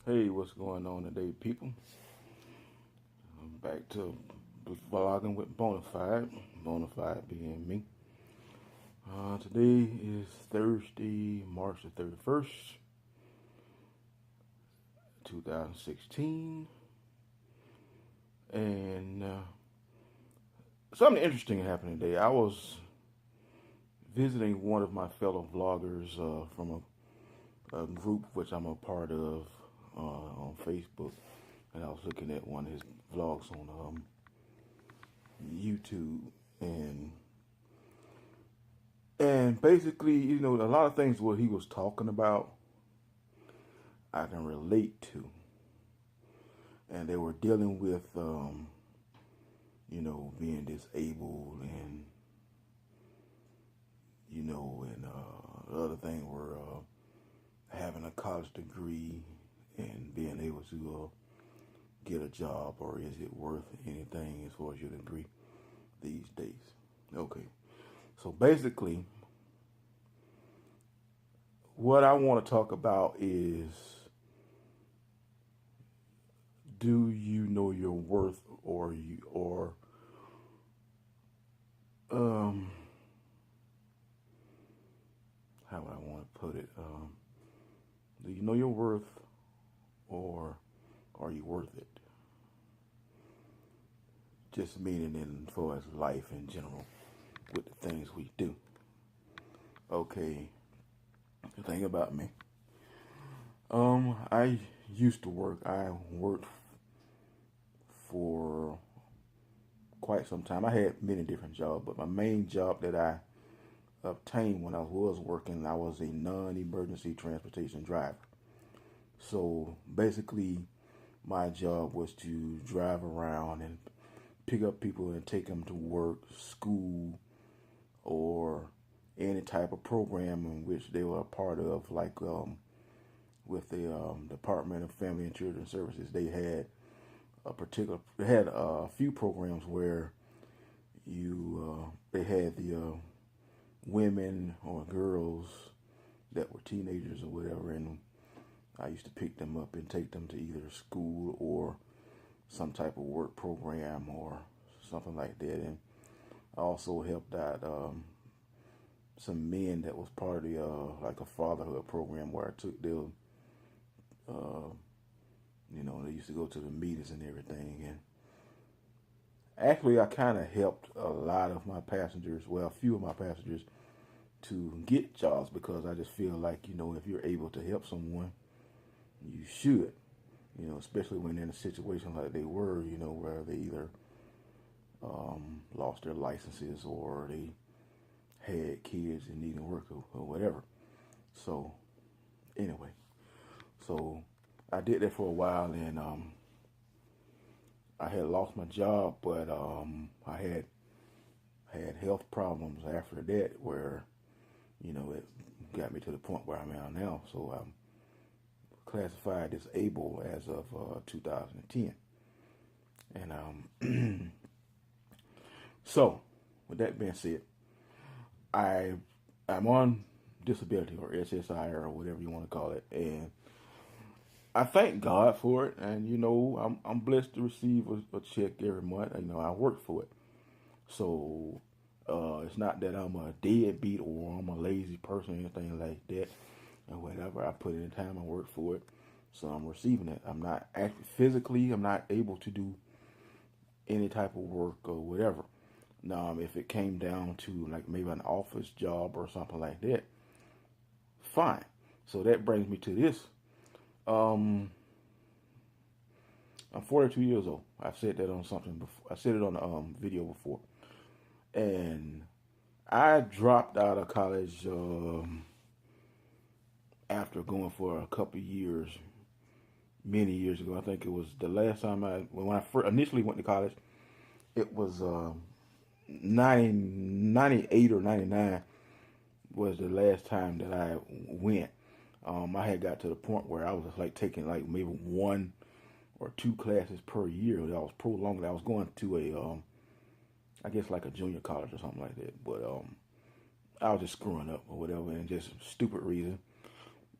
Hey, what's going on today, people? I'm back to vlogging with Bonafide. Bonafide being me. Today is Thursday, March the 31st, 2016. And something interesting happened today. I was visiting one of my fellow vloggers from a group which I'm a part of on Facebook. And I was looking at one of his vlogs on YouTube, and basically, a lot of things what he was talking about, I can relate to, and they were dealing with, being disabled, and the other thing were having a college degree and being able to get a job, or is it worth anything as far as your degree these days? Okay, so basically, what I want to talk about is, do you know your worth, or how would I want to put it? Do you know your worth, or are you worth it? Just meaning in as far as life in general, with the things we do. Okay, the thing about me. I used to work. I worked for quite some time. I had many different jobs, but my main job that I obtained when I was working, I was a non-emergency transportation driver. So basically, my job was to drive around and pick up people and take them to work, school, or any type of program in which they were a part of, like with the Department of Family and Children Services. They had a few programs where they had the women or girls that were teenagers or whatever, and I used to pick them up and take them to either school or some type of work program or something like that. And I also helped out some men that was part of the like a fatherhood program where I took them. They used to go to the meetings and everything. And actually, I kind of helped a lot of my passengers, well, a few of my passengers, to get jobs, because I just feel like, if you're able to help someone, you should. Especially when in a situation like they were, where they either lost their licenses, or they had kids and needed work, or whatever. So, anyway, so I did that for a while, and I had lost my job, but I had health problems after that, where it got me to the point where I'm at now. So I'm classified disabled as of 2010, and so with that being said, I'm on disability, or SSI, or whatever you want to call it, and I thank God for it. And I'm blessed to receive a check every month. I work for it, so it's not that I'm a deadbeat or I'm a lazy person or anything like that, or whatever. I put in time and work for it, so I'm receiving it. I'm not physically, I'm not able to do any type of work or whatever. Now, if it came down to like maybe an office job or something like that, fine. So that brings me to this. Um, I'm 42 years old. I've said that on something before. I said it on a video before, and I dropped out of college after going for a couple of years, many years ago. I think it was the last time when I first initially went to college. It was 98 or 99 was the last time that I went. I had got to the point where I was like taking like maybe one or two classes per year. That was prolonged. I was going to I guess like a junior college or something like that. But I was just screwing up or whatever, and just stupid reason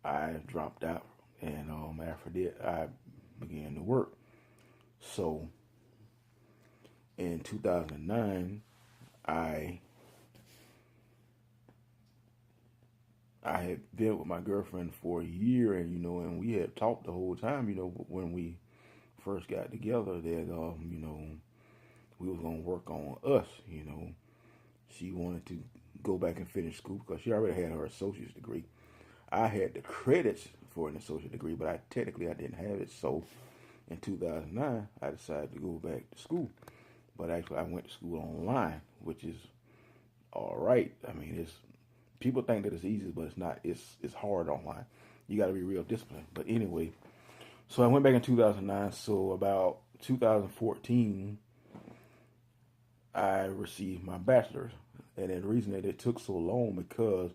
I dropped out And after that, I began to work. So in 2009, I I had been with my girlfriend for a year, and and we had talked the whole time, when we first got together, that we was gonna work on us. She wanted to go back and finish school because she already had her associate's degree. I had the credits for an associate degree, but I didn't have it. So in 2009, I decided to go back to school. But actually, I went to school online, which is all right. I mean, it's people think that it's easy, but it's not. It's hard online. You got to be real disciplined. But anyway, so I went back in 2009. So about 2014, I received my bachelor's, and the reason that it took so long because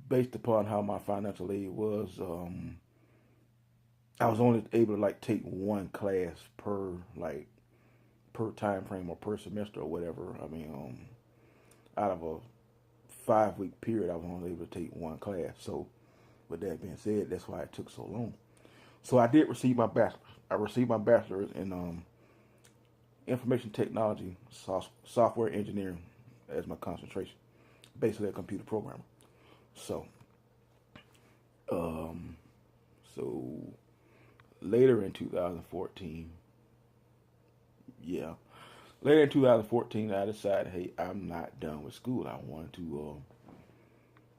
based upon how my financial aid was, I was only able to take one class per time frame or per semester or whatever. I mean, out of a 5 week period, I was only able to take one class. So, with that being said, that's why it took so long. So I did receive my bachelor's. I received my bachelor's in information technology, software engineering as my concentration. Basically, a computer programmer. So, so later in 2014, later in 2014, I decided, hey, I'm not done with school. I wanted to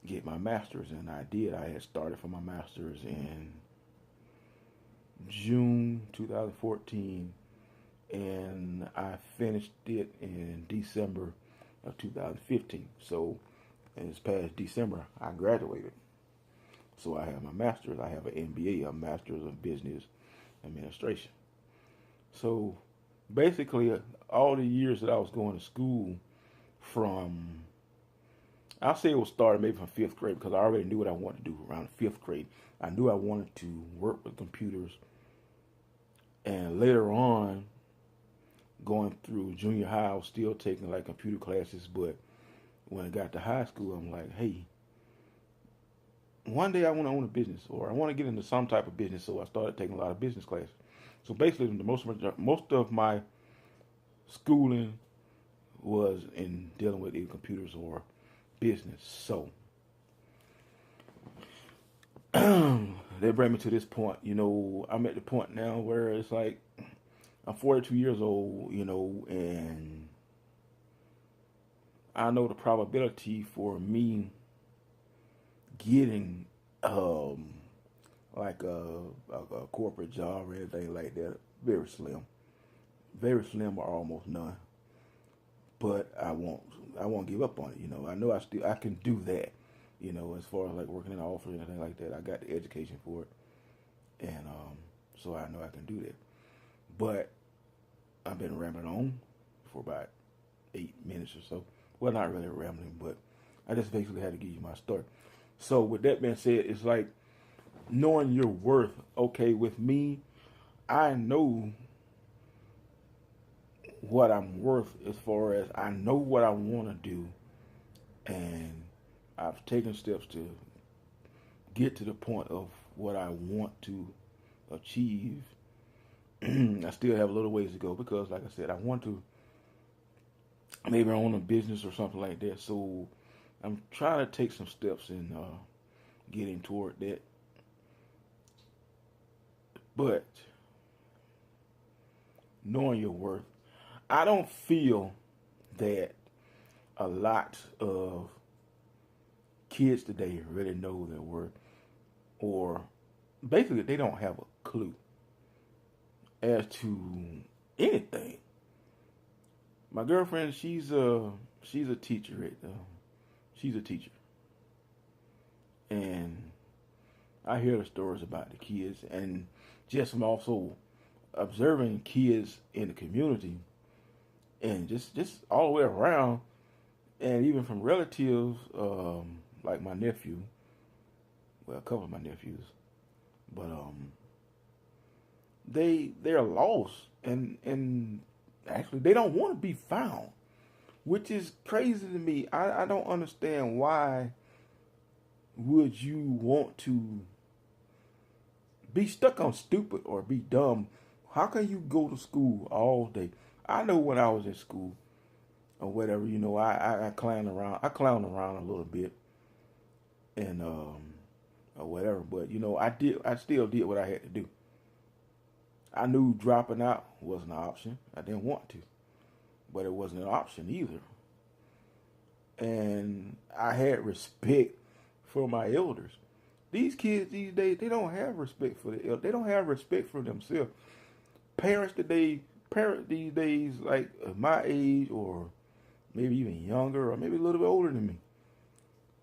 get my master's, and I did. I had started for my master's in June 2014, and I finished it in December of 2015. So, in this past December, I graduated. So I have my master's. I have an MBA, a Master's of Business Administration. So basically, all the years that I was going to school from, I'll say it was started maybe from fifth grade because I already knew what I wanted to do around fifth grade. I knew I wanted to work with computers. And later on, going through junior high, I was still taking computer classes. But when I got to high school, I'm like, hey, one day I want to own a business, or I want to get into some type of business. So I started taking a lot of business classes. So basically, most of my schooling was in dealing with either computers or business. So that brought me to this point. I'm at the point now where it's like I'm 42 years old, and I know the probability for me getting a corporate job or anything like that very slim or almost none. But I won't give up on it. I know I can do that. As far as working in an office or anything like that, I got the education for it, and so I know I can do that. But I've been rambling on for about 8 minutes or so. Well, not really rambling, but I just basically had to give you my story. So with that being said, it's like knowing your worth. Okay, with me, I know what I'm worth as far as I know what I want to do, and I've taken steps to get to the point of what I want to achieve. I still have a little ways to go because, like I said, I want to maybe own a business or something like that. So I'm trying to take some steps in getting toward that. But knowing your worth, I don't feel that a lot of kids today really know their worth, or basically they don't have a clue as to anything. My girlfriend, she's a teacher. She's a teacher, and I hear the stories about the kids, and just from also observing kids in the community, and just all the way around, and even from relatives, like my nephew, well, a couple of my nephews, but they're lost, and actually they don't want to be found, which is crazy to me. I don't understand why would you want to be stuck on stupid or be dumb. How can you go to school all day? I know when I was in school or whatever, I clown around. I clown around a little bit and or whatever, but I still did what I had to do. I knew dropping out wasn't an option. I didn't want to, but it wasn't an option either. And I had respect for my elders. These kids these days, they don't have respect for the elders. They don't have respect for themselves. Parents these days, like my age or maybe even younger or maybe a little bit older than me,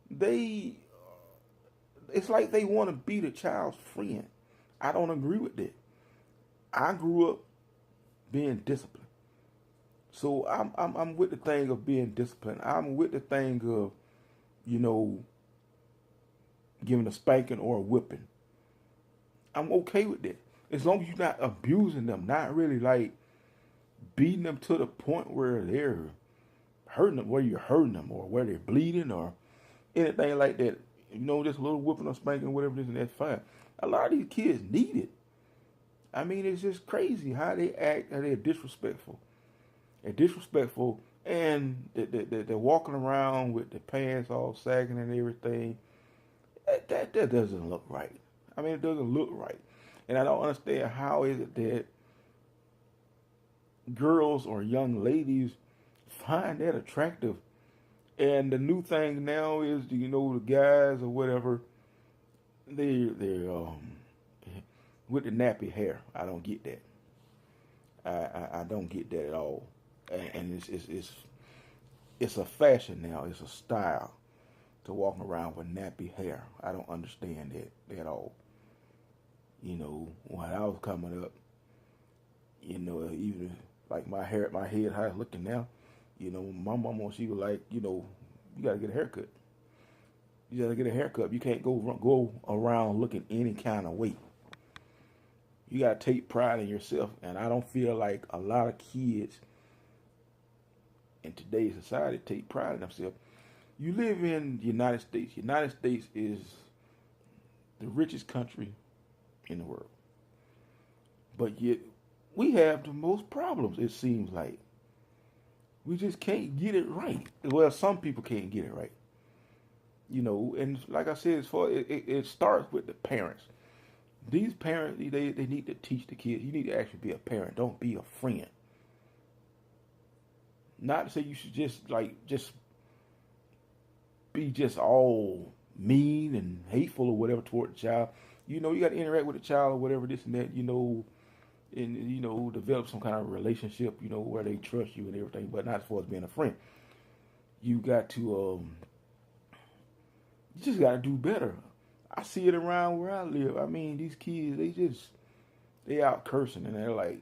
they it's like they want to be the child's friend. I don't agree with that. I grew up being disciplined. So I'm with the thing of being disciplined. I'm with the thing of, you know, giving a spanking or a whipping. I'm okay with that. As long as you're not abusing them, not really like beating them to the point where they're hurting them, where you're hurting them or where they're bleeding or anything like that. Just a little whipping or spanking, whatever it is, and that's fine. A lot of these kids need it. I mean, it's just crazy how they act, how they're disrespectful. They're disrespectful, and they're walking around with their pants all sagging and everything. That doesn't look right. I mean, it doesn't look right. And I don't understand how is it that girls or young ladies find that attractive. And the new thing now is, the guys or whatever, they're with the nappy hair. I don't get that. I don't get that at all. And it's a fashion now. It's a style to walk around with nappy hair. I don't understand that at all. When I was coming up, even like my head, how it's looking now, my mama, she was like, you gotta get a haircut. You gotta get a haircut. You can't go around looking any kind of way. You gotta take pride in yourself. And I don't feel like a lot of kids in today's society take pride in themselves. You live in the United States. United States is the richest country in the world. But yet we have the most problems, it seems like. We just can't get it right. Well, some people can't get it right. And like I said, it starts with the parents. These parents, they need to teach the kids. You need to actually be a parent. Don't be a friend. Not to say you should just be just all mean and hateful or whatever toward the child. You got to interact with the child or whatever, this and that, and develop some kind of relationship, where they trust you and everything, but not as far as being a friend. You got to you just got to do better. I see it around where I live. I mean, these kids, they out cursing and they're like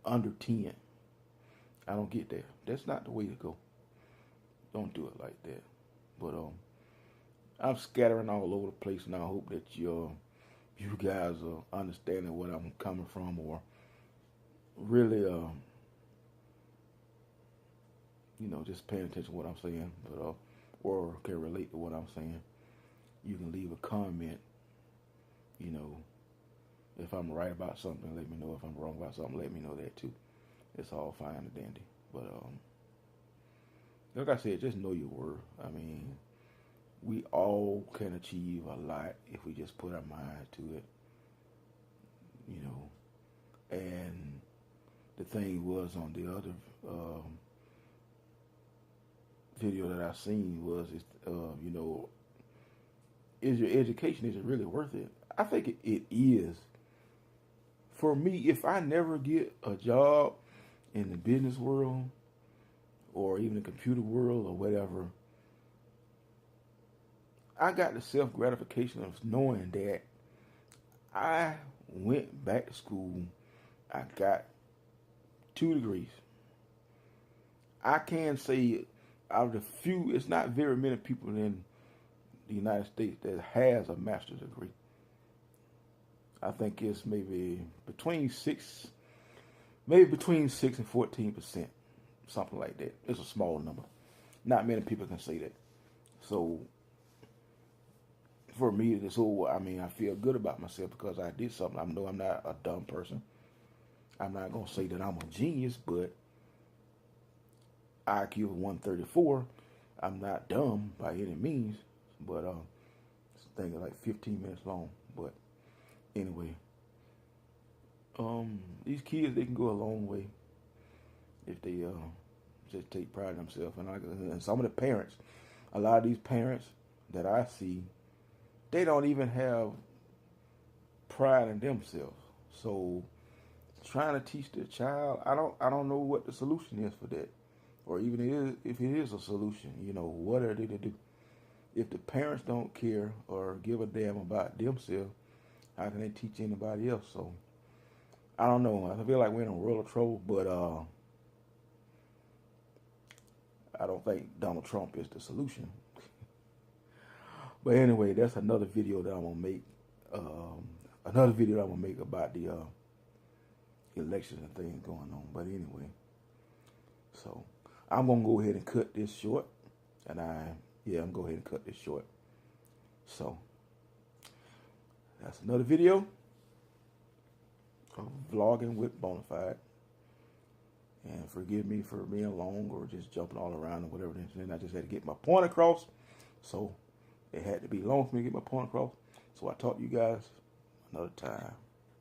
under 10. I don't get that. That's not the way to go. Don't do it like that. But I'm scattering all over the place, and I hope that you guys are understanding what I'm coming from, or really just paying attention to what I'm saying, but or can relate to what I'm saying. You can leave a comment. If I'm right about something, let me know. If I'm wrong about something, let me know that too. It's all fine and dandy. But like I said, just know your worth. I mean, we all can achieve a lot if we just put our mind to it. And the thing was, on the other video that I seen was, is your education, is it really worth it? I think it is. For me, if I never get a job in the business world or even the computer world or whatever, I got the self-gratification of knowing that I went back to school. I got 2 degrees. I can say out of the few, it's not very many people in the United States that has a master's degree. I think it's maybe between 6 and 14%, something like that. It's a small number. Not many people can say that. So for me, this whole, I mean, I feel good about myself because I did something. I know I'm not a dumb person. I'm not going to say that I'm a genius, but IQ of 134, I'm not dumb by any means. But this thing is like 15 minutes long. But anyway, these kids, they can go a long way if they just take pride in themselves. And some of the parents, a lot of these parents that I see, they don't even have pride in themselves. So trying to teach their child, I don't know what the solution is for that, or even if it is a solution. You know, what are they to do? If the parents don't care or give a damn about themselves, how can they teach anybody else? So I don't know. I feel like we're in a world of trouble, but I don't think Donald Trump is the solution. But anyway, that's another video that I'm gonna make. Another video that I'm gonna make about the elections and things going on. But anyway, so I'm gonna go ahead and cut this short, and I'm gonna go ahead and cut this short. So that's another video of vlogging with Bonafide. And forgive me for being long or just jumping all around or whatever. And I just had to get my point across. So it had to be long for me to get my point across. So I talk to you guys another time.